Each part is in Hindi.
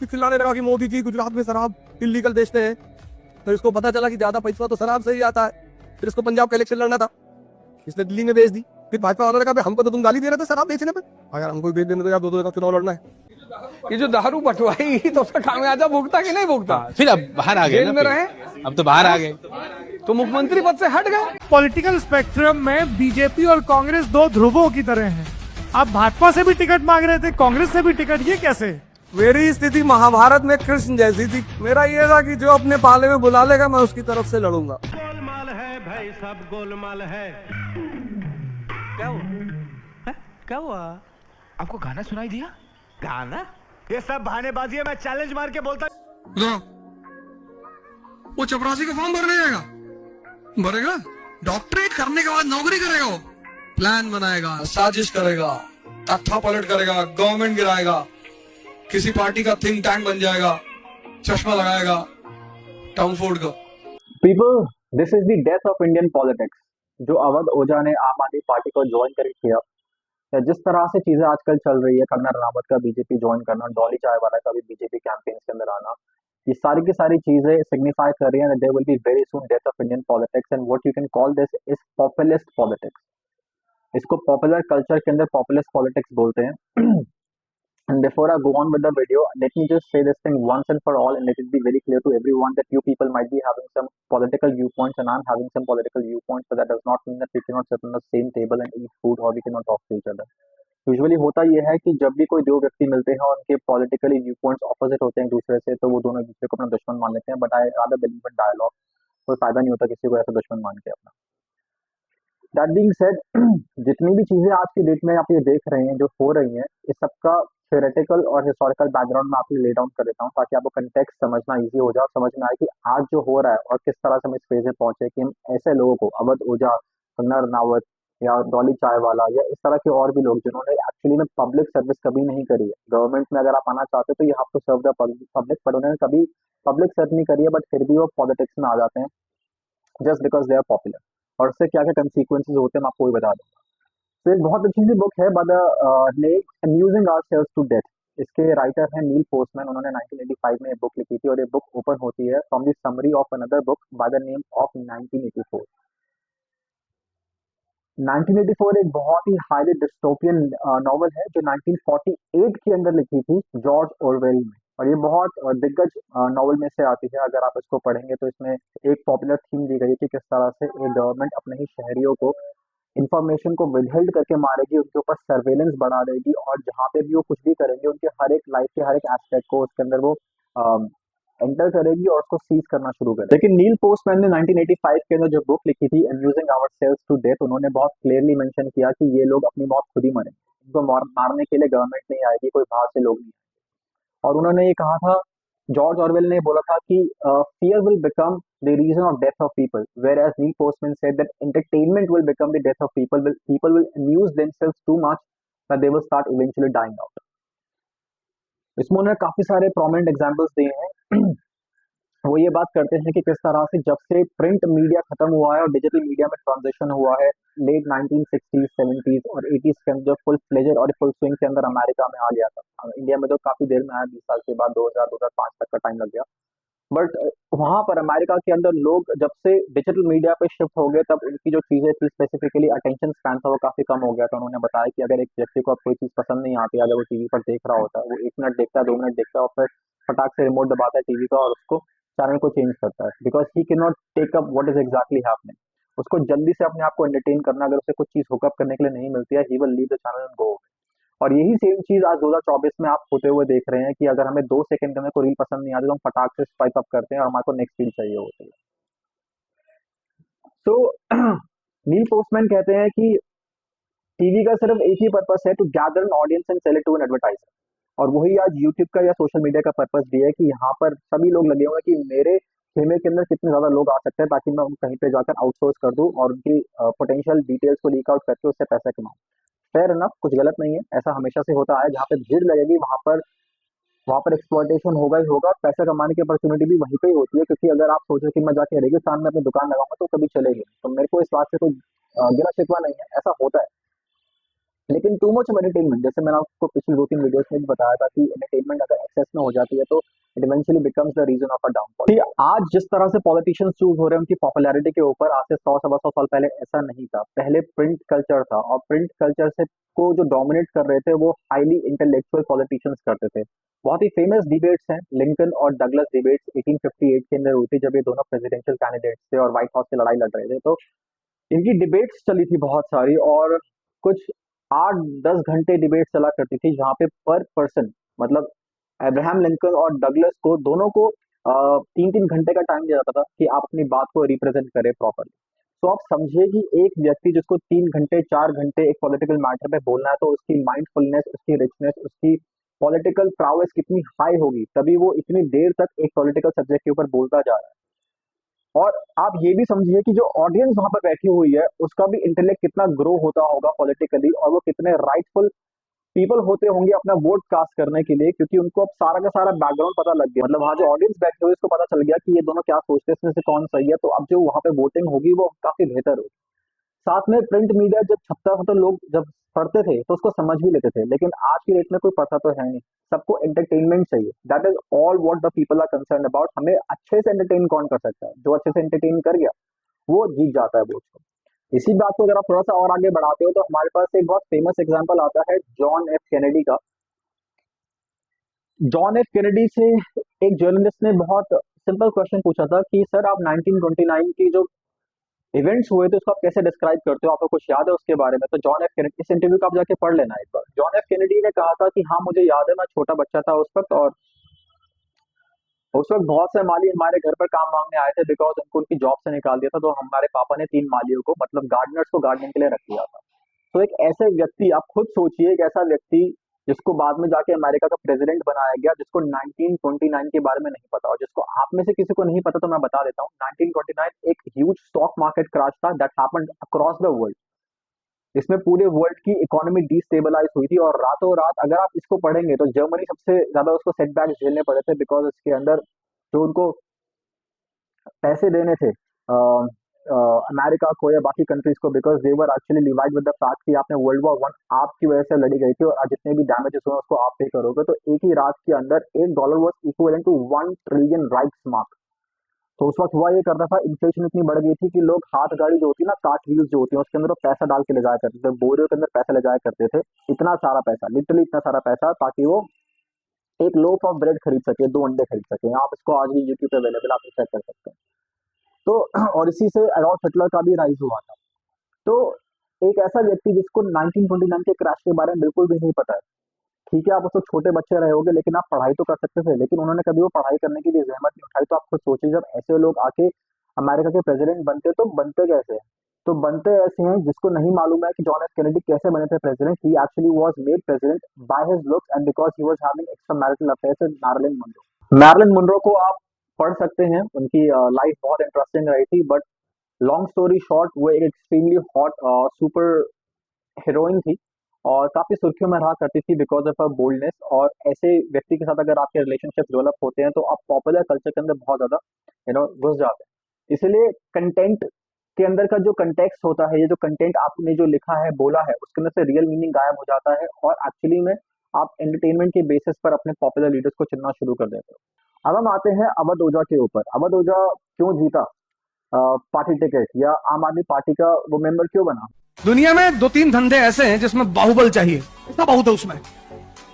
फिर चिल्लाने लगा कि मोदी जी गुजरात में शराब इलीगल बेचते हैं। फिर इसको पता चला कि ज्यादा पैसा तो शराब से ही आता है। फिर इसको पंजाब का इलेक्शन लड़ना था, इसने दिल्ली में बेच दी। फिर भाजपा वालों ने कहा हमको तो तुम गाली दे रहे थे शराब बेचने पे, हाँ यार हमको भी बेच देने दो यार, 2-2 का चुनाव लड़ना है। ये जो दारू बंटवाई तो उसका खामियाजा भुगता कि नहीं भुगता? फिर अब बाहर आ गए जेल ना, में फिर रहे अब तो बाहर आ गए। तो मुख्यमंत्री पद से हट गए। पॉलिटिकल स्पेक्ट्रम में बीजेपी और कांग्रेस दो ध्रुवों की तरह हैं। आप भाजपा से भी टिकट मांग रहे थे, कांग्रेस से भी टिकट, ये कैसे? मेरी स्थिति महाभारत में कृष्ण जैसी थी। मेरा ये था कि जो अपने पाले में बुला लेगा मैं उसकी तरफ से लड़ूंगा। गोलमाल है भाई, सब गोलमाल है। क्या हुआ? है? क्या हुआ? आपको गाना सुनाई दिया? गाना? ये सब बहानेबाजी है। मैं चैलेंज मार के बोलता। वो चपरासी का फॉर्म भरने जाएगा, भरेगा, डॉक्टरेट करने के बाद नौकरी करेगा, वो प्लान बनाएगा, साजिश करेगा, तख्ता पलट करेगा, गवर्नमेंट गिराएगा, किसी पार्टी का थिंक टैंक बन जाएगा, चश्मा लगाएगा टाउन फोर्ड का। People, this is the death of Indian politics. जो अवध ओझा ने आम आदमी पार्टी को ज्वाइन कर किया, या जिस तरह से चीजें आजकल चल रही है, कंगना रनावत का बीजेपी ज्वाइन करना, डॉली चायवाला का भी बीजेपी कैंपेन के अंदर आना, ये सारी की सारी चीजें सिग्निफाई कर रही हैं that there will be very soon death of Indian politics, and what you can call this is populist politics. इसको पॉपुलर कल्चर के अंदर पॉपुलिस्ट पॉलिटिक्स बोलते हैं। And before I go on with the video, let me just say this thing once and for all, and let it be very clear to everyone that you people might be having some political viewpoints, and I'm having some political viewpoints, but that does not mean that we cannot sit on the same table and eat food, or we cannot talk to each other. Usually होता यह है कि जब भी कोई दो व्यक्ति मिलते हैं और उनके पॉलिटिकली व्यू पॉइंट्स ऑपोजिट होते हैं एक दूसरे से, तो वो दोनों एक दूसरे को अपना दुश्मन मान लेते हैं। But I rather believe in dialogue. कोई फायदा नहीं होता किसी को ऐसा दुश्मन मान के अपना। दैट बीइंग सेड, जितनी भी चीजें आज की डेट में आप ये देख रहे हैं जो हो रही हैं, इस सबका थ्योरेटिकल और हिस्टोरिकल बैकग्राउंड में आपको ले डाउन कर देता हूँ ताकि आपको कंटेक्स्ट समझना इजी हो जाए और समझ में आए कि आज जो हो रहा है और किस तरह से हम इस फेज में पहुंचे कि हम ऐसे लोगों को, अवध ओझा, कंगना रनावत या डॉली चायवाला या इस तरह के और भी लोग जिन्होंने एक्चुअली में पब्लिक सर्विस कभी नहीं करी है, गवर्नमेंट में अगर आप आना चाहते हो तो you have to serve the public, पर उन्होंने कभी पब्लिक सर्व नहीं करी है, बट फिर भी वो पॉलिटिक्स में आ जाते हैं just because they are popular. और उससे क्या क्या कंसिक्वेंसेज होते हैं मैं आपको भी बता दूंगा। तो एक बहुत अच्छी सी बुक है by the amusing ourselves to death. इसके राइटर हैं नील पोस्टमैन। उन्होंने 1985 में एक बुक लिखी थी और ये बुक ओपन होती है from the summary of another book by the name of 1984। 1984 एक बहुत ही हाईली डिस्टोपियन नॉवल है जो 1948 के अंदर लिखी थी जॉर्ज ऑरवेल ने, और ये बहुत दिग्गज नॉवल में से आती है। अगर आप इसको पढ़ेंगे तो इसमें एक पॉपुलर थीम दी गई है कि किस तरह से एक गवर्नमेंट अपने ही शहरियों को इंफॉर्मेशन को विदहेल्ड करके मारेगी, उनके ऊपर सर्वेलेंस बढ़ा देगी, और जहाँ पे भी वो कुछ भी करेंगे उनके हर एक लाइफ के हर एक एस्पेक्ट को उसके अंदर वो एंटर करेगी और उसको सीज करना शुरू करेगी। लेकिन नील पोस्टमैन ने 1985 के अंदर जो बुक लिखी थी अम्यूजिंग आवरसेल्व्स टू डेथ, उन्होंने बहुत क्लियरली मेंशन किया कि ये लोग अपनी मौत खुद ही मरेंगे, इनको मारने के लिए गवर्नमेंट नहीं आएगी, कोई बाहर से लोग नहीं आएंगे। और उन्होंने ये कहा था, जॉर्ज ऑरवेल ने बोला था कि fear will become the reason of death of people, whereas Neil Postman said that entertainment will become the death of people. People will amuse themselves too much that they will start eventually dying out. इसमें उन्होंने काफी सारे प्रोमिनेंट एग्जांपल्स दिए हैं। वो ये बात करते हैं कि किस तरह से जब से प्रिंट मीडिया खत्म हुआ है और डिजिटल मीडिया में ट्रांजिशन हुआ है लेट 1960s, 70s और 80s के अंदर फुल फ्लेजर और फुल स्विंग के अंदर अमेरिका में आ गया था। इंडिया में तो काफी देर में आया, 20 साल के बाद, 2000-2005 तक का टाइम लग गया। बट वहां पर अमेरिका के अंदर लोग जब से डिजिटल मीडिया पे शिफ्ट हो गए तब उनकी जो चीजें थी, स्पेसिफिकली अटेंशन स्पैन था, वो काफी कम हो गया था। उन्होंने बताया कि अगर एक व्यक्ति को अब कोई चीज पसंद नहीं आती, अगर वो टीवी पर देख रहा होता है, वो 1 मिनट देखता है, 2 मिनट देखता है और फिर फटाक से रिमोट दबाता है टीवी का और उसको चैनल को चेंज करता है, because he can not take up what is exactly happening. उसको जल्दी से अपने आप को एंटरटेन करना, अगर उसे कुछ चीज हुकअप करने के लिए नहीं मिलती है, he will leave the channel and go. और यही सेम चीज आज 2024 में आप होते हुए देख रहे हैं कि अगर हमें 2 सेकंड में कोई रील पसंद नहीं आती तो हम फटाक से स्वाइप अप करते हैं और हमारे को नेक्स्ट रील चाहिए होती है। सो नील पोस्टमैन कहते हैं कि टीवी का सिर्फ एक ही पर्पस है, to gather an audience and sell it to an advertiser. और वही आज यूट्यूब का या सोशल मीडिया का पर्पस भी है कि यहाँ पर सभी लोग लगे हुए हैं कि मेरे खेमे के अंदर कितने ज्यादा लोग आ सकते हैं ताकि मैं कहीं पे जाकर आउटसोर्स कर दूं और उनकी पोटेंशियल डिटेल्स को लीक आउट करके उससे पैसा कमाऊं। फेयर इनफ, कुछ गलत नहीं है, ऐसा हमेशा से होता है। जहाँ पे भीड़ लगेगी वहां पर एक्सप्लॉयटेशन होगा ही होगा। पैसा कमाने की अपॉर्चुनिटी भी वहीं पे ही होती है, क्योंकि अगर आप सोचो कि मैं जाके रेगिस्तान में अपनी दुकान लगाऊंगा तो कभी चलेगी, तो मेरे को इस बात से कोई गिला शिकवा नहीं है, ऐसा होता है। लेकिन टू मच ऑफ एंटरटेनमेंट, जैसे मैंने आपको पिछले 2-3 वीडियोस में भी बताया था कि एंटरटेनमेंट अगर एक्सेस में हो जाती है तो it eventually becomes the reason of a downfall. आज जिस तरह से पॉलिटिशियंस चूज हो रहे हैं उनकी पॉपुलैरिटी के ऊपर, आज से 100-125 साल पहले ऐसा नहीं था। पहले प्रिंट कल्चर था और प्रिंट कल्चर से को जो डोमिनेट कर रहे थे वो हाईली इंटेलेक्चुअल पॉलिटिशियंस करते थे। बहुत ही फेमस डिबेट्स हैं, लिंकन और डगलस डिबेट्स 1858 के अंदर हुई थी जब ये दोनों प्रेसिडेंशियल कैंडिडेट्स थे और व्हाइट हाउस से लड़ाई लड़ रहे थे। तो इनकी डिबेट्स चली थी बहुत सारी और कुछ 8-10 घंटे डिबेट चला करती थी, जहाँ पे पर पर्सन मतलब अब्राहम लिंकन और डगलस को दोनों को 3-3 घंटे का टाइम दिया जाता था कि आप अपनी बात को रिप्रेजेंट करें प्रॉपरली। तो आप समझिए कि एक व्यक्ति जिसको 3 घंटे 4 घंटे एक पॉलिटिकल मैटर पे बोलना है तो उसकी माइंडफुलनेस, उसकी रिचनेस, उसकी पॉलिटिकल प्राउएस कितनी हाई होगी, तभी वो इतनी देर तक एक पॉलिटिकल सब्जेक्ट के ऊपर बोलता जा रहा है। और आप ये भी समझिए कि जो ऑडियंस वहां पर बैठी हुई है उसका भी इंटेलेक्ट कितना ग्रो होता होगा पॉलिटिकली, और वो कितने राइटफुल पीपल होते होंगे अपना वोट कास्ट करने के लिए, क्योंकि उनको अब सारा का सारा बैकग्राउंड पता लग गया। मतलब वहाँ जो ऑडियंस बैठे हुए उसको पता चल गया कि ये दोनों क्या सोचते हैं, इसमें से कौन सही है। तो अब जो वहां पे वोटिंग होगी वो काफी बेहतर होगी। साथ में प्रिंट मीडिया जब छपता था तो लोग जब पढ़ते थे तो उसको समझ भी लेते थे, लेकिन आज की डेट में कोई पढ़ता तो है नहीं, सबको एंटरटेनमेंट चाहिए। That is all what the people are concern about. हमें अच्छे से एंटरटेन कौन कर सकता है, जो अच्छे से एंटरटेन कर गया वो जीत जाता है वोट को। इसी बात को अगर आप थोड़ा सा और आगे बढ़ाते हो तो हमारे पास एक बहुत फेमस एग्जांपल आता है जॉन एफ कैनेडी का। जॉन एफ कैनेडी से एक जर्नलिस्ट ने बहुत सिंपल क्वेश्चन पूछा था कि सर आप 1929 की जो इवेंट्स हुए थे उसको आप कैसे डिस्क्राइब करते हो, आपको कुछ याद है उसके बारे में? तो जॉन एफ कैनेडी, इस इंटरव्यू को आप जाके पढ़ लेना एक बार। जॉन एफ कैनेडी ने कहा था कि हाँ मुझे याद है, मैं छोटा बच्चा था उस वक्त, और उस वक्त बहुत से माली हमारे घर पर काम मांगने आए थे बिकॉज उनको उनकी जॉब से निकाल दिया था। तो हमारे पापा ने 3 मालियों को मतलब गार्डनर्स को गार्डनिंग के लिए रख दिया था। तो एक ऐसे व्यक्ति, आप खुद सोचिए, एक ऐसा व्यक्ति जिसको बाद में जाके अमेरिका का प्रेसिडेंट बनाया गया, जिसको 1929 के बारे में नहीं पता, और जिसको आप में से किसी को नहीं पता तो मैं बता देता हूँ। 1929 एक ह्यूज स्टॉक मार्केट क्रैश था that happened across the world. इसमें पूरे वर्ल्ड की इकोनॉमी डिस्टेबलाइज हुई थी और रातों रात, अगर आप इसको पढ़ेंगे तो जर्मनी सबसे ज्यादा उसको सेटबैक झेलने पड़े थे बिकॉज इसके अंदर जो उनको पैसे देने थे अमेरिका को या बाकी कंट्रीज को, because they were actually levied with the fact कि आपने वर्ल्ड वॉर 1 आपकी वजह से लड़ी गई थी और जितने भी डैमेजेस हुए उसको आप पे करोगे। तो एक ही रात के अंदर $1 was equivalent to 1 trillion Reichsmark. तो उस वक्त हुआ ये करता था, इन्फ्लेशन इतनी बढ़ गई थी कि लोग हाथ गाड़ी जो होती है ना, कार्ट व्हील्स जो होती है, उसके अंदर वो पैसा डाल के ले जाया करते थे, बोरियों के अंदर पैसा ले जाया करते थे, इतना सारा पैसा, लिटरली इतना सारा पैसा, ताकि वो एक लोफ ऑफ ब्रेड खरीद सके, 2 अंडे खरीद सके। आप इसको आज भी यूट्यूब पे अवेलेबल, आप चेक कर सकते हैं। तो और इसी से एडॉल्फ हिटलर का भी राइज हुआ था। तो एक ऐसा व्यक्ति जिसको 1929 के क्रैश के बारे में बिल्कुल भी नहीं पता है, ठीक है आप उसको छोटे बच्चे रहे होगे लेकिन आप पढ़ाई तो कर सकते थे, लेकिन उन्होंने कभी वो पढ़ाई करने की भी जहमत नहीं उठाई। तो आप खुद सोचिए, जब ऐसे लोग आके अमेरिका के प्रेसिडेंट बनते तो बनते कैसे हैं? तो बनते ऐसे हैं जिसको नहीं मालूम है कि जॉन एफ कैनेडी कैसे बने थे president. He actually was made president by his looks and because he was having extra marital affairs with Marilyn Monroe. Marilyn Monroe को आप पढ़ सकते हैं, उनकी लाइफ बहुत इंटरेस्टिंग रही थी, बट लॉन्ग स्टोरी शॉर्ट वो एक एक्सट्रीमली हॉट सुपर हीरोइन थी और काफी सुर्खियों में रहा करती थी बिकॉज ऑफ हर बोल्डनेस। और ऐसे व्यक्ति के साथ अगर आपके रिलेशनशिप डेवलप होते हैं तो आप पॉपुलर कल्चर के अंदर बहुत ज्यादा घुस जाते हैं। इसलिए कंटेंट के अंदर का जो कंटेक्स्ट होता है, ये जो कंटेंट आपने जो लिखा है, बोला है, उसके अंदर से रियल मीनिंग गायब हो जाता है और एक्चुअली में आप एंटरटेनमेंट के बेसिस पर अपने पॉपुलर लीडर्स को चुनना शुरू कर देते हो। अब हम आते हैं अवध ओझा के ऊपर। अवध ओझा क्यों जीता पार्टी टिकट, या आम आदमी पार्टी का वो मेंबर क्यों बना? दुनिया में 2-3 धंधे ऐसे हैं जिसमें बाहुबल चाहिए, इतना बहुत है उसमें,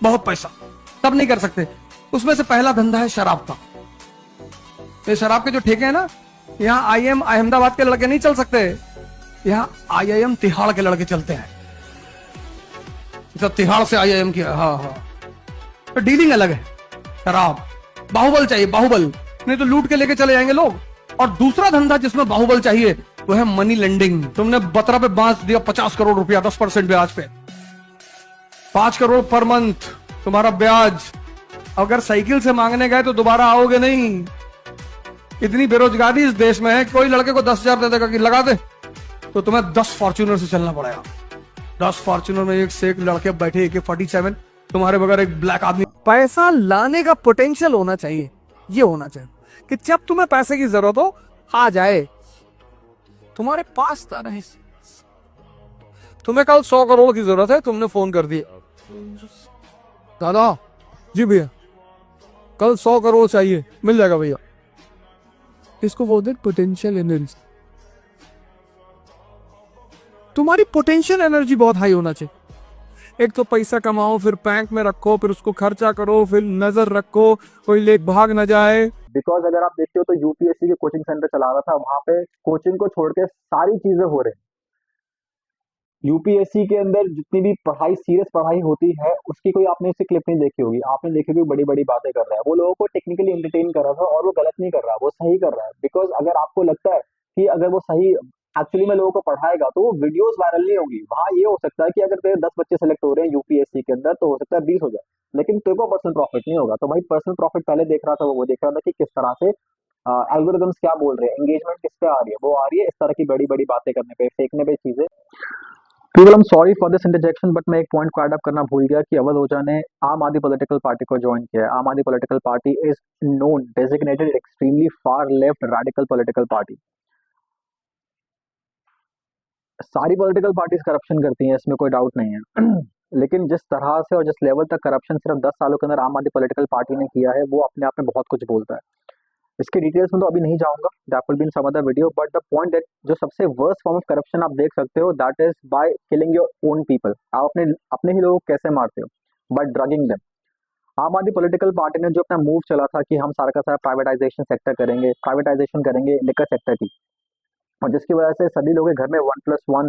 बहुत पैसा, तब नहीं कर सकते। उसमें से पहला धंधा है शराब का। ये शराब के जो ठेके हैं ना, यहाँ IIM अहमदाबाद के लड़के नहीं चल सकते, यहाँ IIM तिहाड़ के लड़के चलते हैं। तिहाड़ से IIM की, हाँ, तो डीलिंग अलग है। शराब, बाहुबल चाहिए, बाहुबल, नहीं तो लूट के लेके चले जाएंगे लोग। और दूसरा धंधा जिसमें बाहुबल चाहिए वो है मनी लेंडिंग। तुमने बतरा पे बांस दिया 50 करोड़ रुपया 10% ब्याज पे, 5 करोड़ पर मंथ तुम्हारा ब्याज। अगर साइकिल से मांगने गए तो दोबारा आओगे नहीं। इतनी बेरोजगारी इस देश में है, कोई लड़के को 10,000 दे देगा कि लगा दे, तो तुम्हें 10 फॉर्च्यूनर से चलना पड़ेगा। 10 फॉर्च्यूनर में एक से एक लड़के बैठे, AK-47, तुम्हारे बगैर एक ब्लैक आदमी। पैसा लाने का पोटेंशियल होना चाहिए, ये होना चाहिए कि जब तुम्हें पैसे की जरूरत हो, आ जाए तुम्हारे पास रहे। तुम्हें कल 100 करोड़ की जरूरत है, तुमने फोन कर दिया। दादा जी भैया कल 100 करोड़ चाहिए, मिल जाएगा भैया। इसको बोलते पोटेंशियल एनर्जी। तुम्हारी पोटेंशियल एनर्जी बहुत हाई होना चाहिए। एक तो पैसा कमाओ, फिर बैंक में रखो, फिर उसको खर्चा करो, फिर नजर रखो कोई ले भाग ना जाए। बिकॉज अगर आप देखते हो तो यूपीएससी के कोचिंग सेंटर चला रहा था, वहां पे कोचिंग को छोड़ के सारी चीजें हो रही हैं। यूपीएससी के अंदर जितनी भी पढ़ाई, सीरियस पढ़ाई होती है, उसकी कोई आपने इससे क्लिप नहीं देखी होगी। आपने देखी होगी बड़ी बड़ी बातें कर रहा है, वो लोगों को टेक्निकली एंटरटेन कर रहा था, और वो गलत नहीं कर रहा, वो सही कर रहा है। बिकॉज अगर आपको लगता है कि अगर वो सही एक्चुअली में लोगों को पढ़ाएगा तो वो वीडियोस वायरल नहीं होगी। वहाँ ये हो सकता है कि अगर तेरे 10 बच्चे सेलेक्ट हो रहे हैं यूपीएससी के अंदर, तो हो सकता है 20 हो जाए, लेकिन तेरे को पर्सनल प्रॉफिट नहीं होगा। तो भाई पर्सनल प्रॉफिट पहले देख रहा था, वो देख रहा था कि किस तरह से एल्गोरिदम्स क्या बोल रहे हैं, एंगेजमेंट किस पे आ रही है, वो आ रही है इस तरह की बड़ी बड़ी बातें करने पे, फेंकने पे चीजें। People, I am sorry for this interjection, but मैं एक पॉइंट को ऐड अप करना भूल गया कि अवध ओझा ने आम आदमी पॉलिटिकल पार्टी को ज्वाइन किया है। आम आदमी political party is known designated extremely far left radical political party. सारी पॉलिटिकल पार्टीज करप्शन करती हैं, इसमें कोई डाउट नहीं है। लेकिन जिस तरह से और जिस लेवल तक करप्शन सिर्फ 10 सालों के अंदर आम आदमी पॉलिटिकल पार्टी ने किया है, वो अपने आप में बहुत कुछ बोलता है। इसके डिटेल्स में तो अभी नहीं जाऊंगा, that will be in some other video, but the point that जो सबसे वर्स्ट फॉर्म ऑफ करप्शन आप देख सकते हो, that is by killing your own people. आप अपने अपने ही लोगों को कैसे मारते हो? By drugging them. आम आदमी पॉलिटिकल पार्टी ने जो अपना मूव चला था कि हम सारा का सारा प्राइवेटाइजेशन सेक्टर करेंगे, प्राइवेटाइजेशन करेंगे लिकर सेक्टर की, और जिसकी वजह से सभी लोगों के घर में 1+1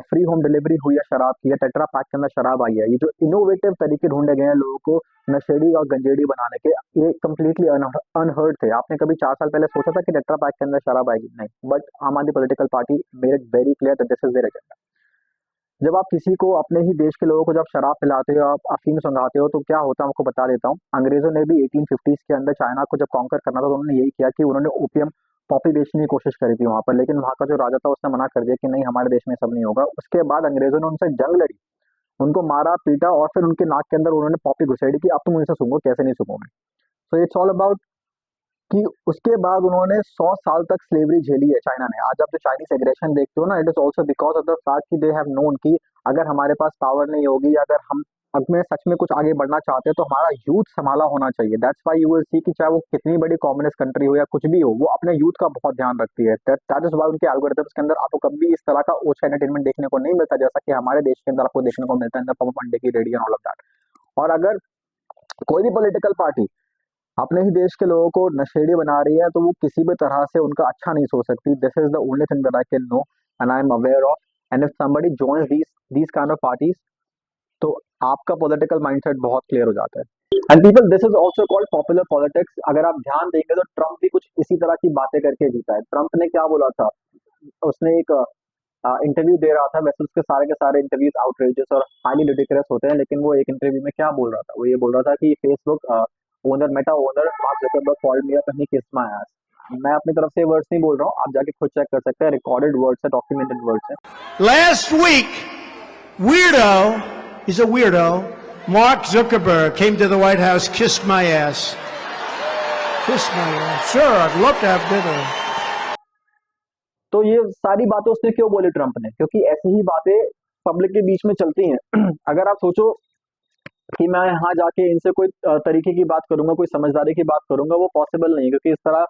फ्री होम डिलीवरी हुई है शराब की, टेट्रा पैक के अंदर शराब आई है। ये जो इनोवेटिव तरीके ढूंढे गए हैं लोगों को नशेड़ी और गंजेड़ी बनाने के, ये कम्प्लीटली अनहर्ड थे। आपने कभी 4 साल पहले सोचा था कि टेट्रा पैक के अंदर शराब आएगी? नहीं। बट आम आदमी political party made it very clear that this is their agenda. जब आप किसी को, अपने ही देश के लोगों को जब शराब पिलाते हो, आप अफीम सुंघाते हो, तो क्या होता है आपको बता देता हूँ। अंग्रेजों ने भी 1850s के अंदर चाइना को जब कॉन्कर करना था, तो उन्होंने यही किया कि उन्होंने ओपियम पॉपी बेचने की कोशिश करी थी वहां पर, लेकिन वहां का जो राजा था उसने मना कर दिया कि नहीं, हमारे देश में सब नहीं होगा। उसके बाद अंग्रेजों ने उनसे जंग लड़ी, उनको मारा पीटा, और फिर उनके नाक के अंदर उन्होंने पॉपी घुसेड़ी कि अब तुम मुझसे सुनो, कैसे नहीं सुनोगे। सो इट्स ऑल अबाउट कि उसके बाद उन्होंने 100 साल तक स्लेवरी झेली है चाइना ने। आज आप जो चाइनीज एग्रेशन देखते हो ना, it is also because of the fact कि दे हैव नोन कि अगर हमारे पास पावर नहीं होगी, अगर हम में सच में कुछ आगे बढ़ना चाहते हैं, तो हमारा यूथ संभाला होना चाहिए। That's why you will see कि चाहे वो कितनी बड़ी कम्युनिस्ट कंट्री हो या कुछ भी हो, वो अपने यूथ का बहुत ध्यान रखती है। दैट इज व्हाई उनके एल्गोरिथम्स के अंदर आपको कभी इस तरह का ओछा एंटरटेनमेंट देखने को नहीं मिलता, जैसा कि हमारे देश के अंदर आपको देखने को मिलता है इन द फॉर्म ऑफ अंडे की ready and all of that. और अगर कोई भी पॉलिटिकल पार्टी अपने ही देश के लोगों को नशेड़ी बना रही है, तो वो किसी भी तरह से उनका अच्छा नहीं सोच सकती। This is the only thing that I can know and I am aware of. And if somebody joins these kind of parties, तो आपका पॉलिटिकल माइंडसेट बहुत क्लियर हो जाता है। And people, this is also called popular politics. अगर आप ध्यान देंगे तो ट्रम्प भी कुछ इसी तरह की बातें करके जीता है। ट्रम्प ने क्या बोला था? उसने एक इंटरव्यू दे रहा था, वैसे उसके सारे के सारे इंटरव्यूज आउटरेजियस और हाईली रिडिकुलस होते हैं, लेकिन वो एक इंटरव्यू में क्या बोल रहा था? वो ये बोल रहा था कि Facebook owner, Meta owner mark Zuckerberg called me up and he kissed my S. मैं अपनी तरफ से वर्ड्स नहीं बोल रहा हूँ, आप जाके खुद चेक कर सकते हैं, रिकॉर्डेड वर्ड्स है, डॉक्यूमेंटेड वर्ड्स है। Last week, weirdo, he's a weirdo, Mark Zuckerberg came to the White House, kissed my ass. Kissed my ass. Sure, I'd love to have dinner. तो ये सारी बातें उसने क्यों बोली ट्रंप ने? क्योंकि ऐसी ही बातें पब्लिक के बीच में चलती हैं। अगर आप सोचो कि मैं यहाँ जाके इनसे कोई तरीके की बात करूंगा, कोई समझदारी की बात करूंगा, वो पॉसिबल नहीं है, क्योंकि इस तरह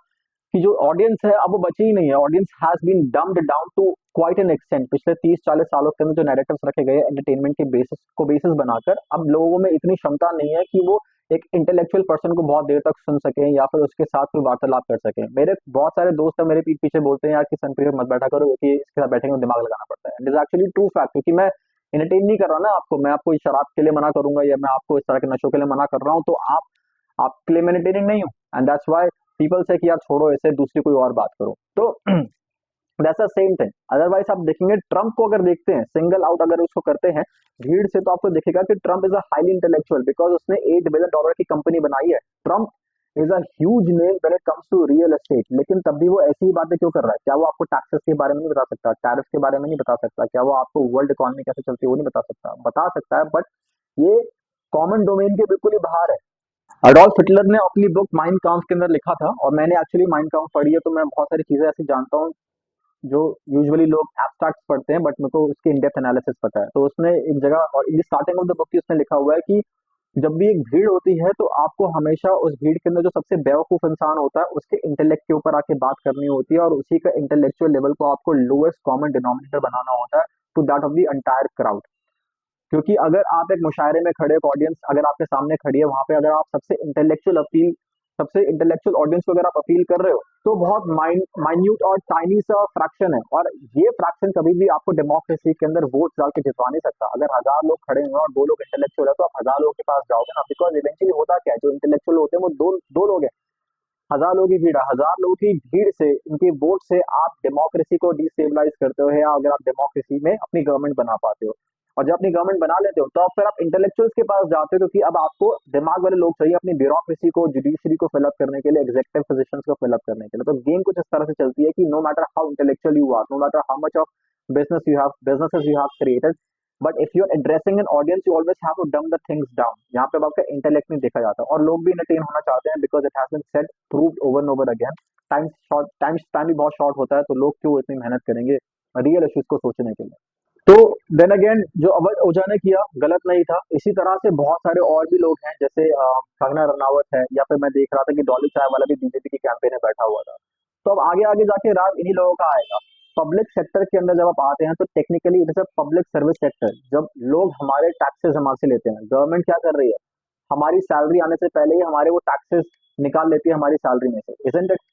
की जो ऑडियंस है अब वो बची ही नहीं है। Audience has been dumped down to quite an extent. पिछले 30-40 सालों के अंदर जो नैरेटिव्स रखे गए एंटरटेनमेंट के बेसिस बनाकर, अब लोगों में इतनी क्षमता नहीं है कि वो एक इंटेलेक्चुअल पर्सन को बहुत देर तक सुन सकें या फिर उसके साथ कोई वार्तालाप कर सकें। मेरे बहुत सारे दोस्त हैं, मेरे पीठ पीछे बोलते हैं यार कि सनप्रिय मत बैठा करो, क्योंकि इसके साथ बैठेंगे दिमाग लगाना पड़ता है। It is actually true fact, क्योंकि मैं एंटरटेन नहीं कर रहा ना आपको, मैं आपको शराब के लिए मना करूंगा या मैं आपको इस तरह के नशों के लिए मना कर रहा हूँ, तो आपके लिए मैं एंटरटेनिंग नहीं हूँ। एंड दैट्स व्हाई पीपल से कि यार छोड़ो इसे, दूसरी कोई और बात करो। तो that's the same thing. Otherwise आप देखेंगे ट्रंप को, अगर देखते हैं सिंगल आउट अगर उसको करते हैं भीड़ से, तो आपको दिखेगा कि Trump is a highly intellectual, because उसने $8 बिलियन की कंपनी बनाई है। Trump is a huge name when it comes to real estate, लेकिन तब भी वो ऐसी ही बातें क्यों कर रहा है? क्या वो आपको टैक्सेस के बारे में नहीं बता सकता, टैरिफ के बारे में नहीं बता सकता? क्या वो आपको वर्ल्ड इकोनॉमी कैसे चलती है वो नहीं बता सकता? बता सकता है, बट ये कॉमन डोमेन के बिल्कुल ही बाहर है। अडोल्फ हिटलर ने अपनी बुक माइन काम्फ के अंदर लिखा था, और मैंने एक्चुअली माइन काम्फ पढ़ी है, तो मैं बहुत सारी चीजें ऐसी जानता हूँ जो यूजुअली लोग एब्स्ट्रैक्ट पढ़ते हैं, बट मेरे को उसके इन डेप्थ एनालिसिस पता है। तो उसने एक जगह और in starting of the book उसने लिखा हुआ है कि जब भी एक भीड़ होती है तो आपको हमेशा उस भीड़ के अंदर जो सबसे बेवकूफ इंसान होता है उसके इंटेलेक्ट के ऊपर आके बात करनी होती है, और उसी का इंटेलेक्चुअल लेवल को आपको लोएस्ट कॉमन डिनोमिनेटर बनाना होता है to that of the entire crowd. क्योंकि अगर आप एक मुशायरे में खड़े, एक ऑडियंस अगर आपके सामने खड़ी है, वहां पे अगर आप सबसे इंटेलेक्चुअल ऑडियंस को अगर आप अपील कर रहे हो तो बहुत माइन्यूट और टाइनी सा फ्रैक्शन है, और ये फ्रैक्शन कभी भी आपको डेमोक्रेसी के अंदर वोट डाल के जितवा नहीं सकता। अगर 1000 लोग खड़े हुए और 2 लोग इंटेलेक्चुअल है तो आप 1000 लोगों के पास जाओगे ना, बिकॉज इवेंचुअली होता क्या है, जो इंटेलेक्चुअल होते हैं वो दो लोग हैं। 1000 लोगों की भीड़ है, 1000 लोगों की भीड़ से, उनके वोट से आप डेमोक्रेसी को डिस्टेबलाइज करते हो, या अगर आप डेमोक्रेसी में अपनी गवर्नमेंट बना पाते हो, और जब अपनी गवर्नमेंट बना लेते हो तो अब फिर आप इंटेलेक्चुअल्स के पास जाते हो, क्योंकि अब आपको दिमाग वाले लोग चाहिए अपनी ब्यूरोक्रेसी को, जुडिशरी को फिलअप करने के लिए, एग्जीक्यूटिव पोजीशंस को फिलअप करने के लिए। तो गेम कुछ इस तरह से चलती है कि no matter how intellectual you are, no matter how much of businesses you have created, but if you are addressing an audience you always have to dump the things down. यहाँ पे अब आपका इंटेलेक्ट नहीं देखा जाता, और लोग भी एंटरटेन होना चाहते हैं, because it has been said, proved over and over again. Time span भी बहुत शॉर्ट होता है, तो लोग क्यों इतनी मेहनत करेंगे रियल इश्यूज को सोचने के लिए। तो देन अगेन जो अवध ओझा ने किया गलत नहीं था, इसी तरह से बहुत सारे और भी लोग हैं, जैसे कंगना रनावत है, या फिर मैं देख रहा था कि डॉली चाय वाला भी बीजेपी की कैंपेन में बैठा हुआ था। तो अब आगे आगे जाके राज इन्हीं लोगों का आएगा। पब्लिक सेक्टर के अंदर जब आप आते हैं तो technically it is a public service sector. जब लोग हमारे टैक्सेस हमारे से लेते हैं, गवर्नमेंट क्या कर रही है, हमारी सैलरी आने से पहले ही हमारे वो टैक्सेस निकाल लेती है हमारी सैलरी में से, इजंट इट?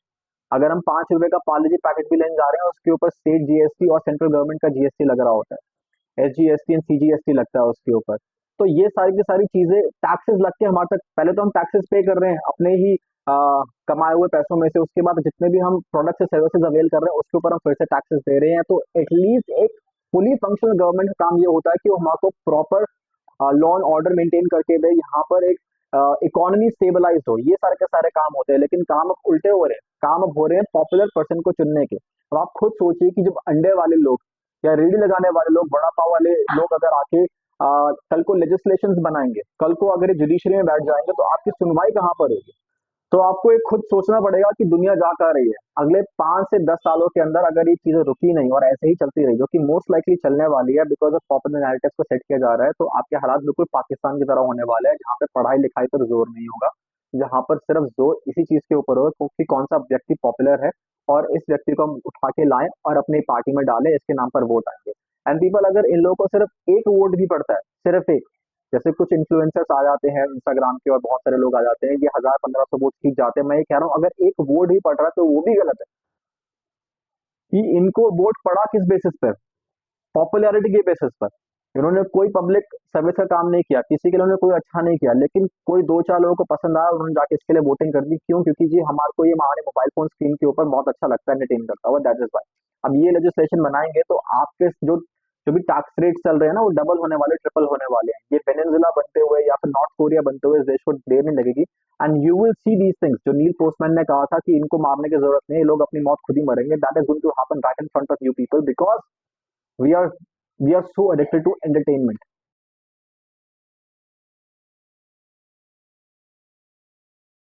अगर हम 5 रुपए का पार्ले जी पैकेट भी लेने जा रहे हैं, उसके ऊपर स्टेट जीएसटी और सेंट्रल गवर्नमेंट का जीएसटी लग रहा होता है, एसजीएसटी एंड सीजीएसटी लगता है उसके ऊपर। तो ये सारी की सारी चीजें टैक्सेस लग के हमारे तक, पहले तो हम टैक्सेस पे कर रहे हैं अपने ही कमाए हुए पैसों में से, उसके बाद जितने भी हम प्रोडक्ट से सर्विसेज अवेल कर रहे हैं उसके ऊपर हम फिर से टैक्सेस दे रहे हैं। तो एटलीस्ट एक फुली फंक्शनल गवर्नमेंट का काम ये होता है कि वो हमारे proper law and order maintain करके दे, यहाँ पर एक इकोनॉमी स्टेबलाइज हो, ये सारे के सारे काम होते हैं। लेकिन काम अब उल्टे हो रहे हैं, काम अब हो रहे हैं पॉपुलर पर्सन को चुनने के। अब आप खुद सोचिए कि जब अंडे वाले लोग या रेडी लगाने वाले लोग, बड़ा पाव वाले लोग अगर आके कल को लेजिस्लेशंस बनाएंगे, कल को अगर जुडिशरी में बैठ जाएंगे, तो आपकी सुनवाई कहाँ पर होगी? तो आपको एक खुद सोचना पड़ेगा कि दुनिया जा कर रही है। अगले 5 से 10 सालों के अंदर अगर ये चीजें रुकी नहीं और ऐसे ही चलती रही, जो कि मोस्ट लाइकली चलने वाली है बिकॉज ऑफ पॉपुलर नैरेटिव्स को सेट किया जा रहा है, तो आपके हालात बिल्कुल पाकिस्तान की तरह होने वाले हैं, जहाँ पे पढ़ाई लिखाई पर जोर नहीं होगा, जहाँ पर सिर्फ जोर इसी चीज के ऊपर होगा कि कौन सा व्यक्ति पॉपुलर है, और इस व्यक्ति को हम उठा के लाएं और अपनी पार्टी में डालें, इसके नाम पर वोट आएंगे। एंड पीपल, अगर इन लोगों को सिर्फ एक वोट भी पड़ता है, सिर्फ एक, जैसे कुछ इन्फ्लुएंसर्स आ जाते हैं इंस्टाग्राम के और बहुत सारे लोग आ जाते हैं, ये 1000-1500 वोट खींच जाते हैं, मैं ये कह रहा हूँ अगर एक वोट भी पड़ रहा है तो वो भी गलत है। कि इनको वोट पड़ा किस बेसिस पर? पॉपुलैरिटी के बेसिस पर। इन्होंने कोई पब्लिक सर्विस का काम नहीं किया, किसी के लिए उन्होंने कोई अच्छा नहीं किया, लेकिन कोई 2-4 लोगों को पसंद आया, उन्होंने जाके इसके लिए वोटिंग कर दी। क्यों? क्योंकि जी हमारे को ये हमारे मोबाइल फोन स्क्रीन के ऊपर बहुत अच्छा लगता है, एंटरटेन करता हुआ, दैट इज वाई। अब ये लेजिस्लेशन बनाएंगे तो आपके जो भी टैक्स रेट चल रहे हैं ना, वो डबल होने वाले, ट्रिपल होने वाले हैं। ये वेनेजुएला बनते हुए या फिर नॉर्थ कोरिया बनते हुए इस देश को देर नहीं लगेगी, and you will see these things. जो नील पोस्टमैन ने कहा था कि इनको मारने की जरूरत नहीं, ये लोग अपनी मौत खुद ही मरेंगे, that is going to happen right in front of you people, because we are we are so addicted to entertainment.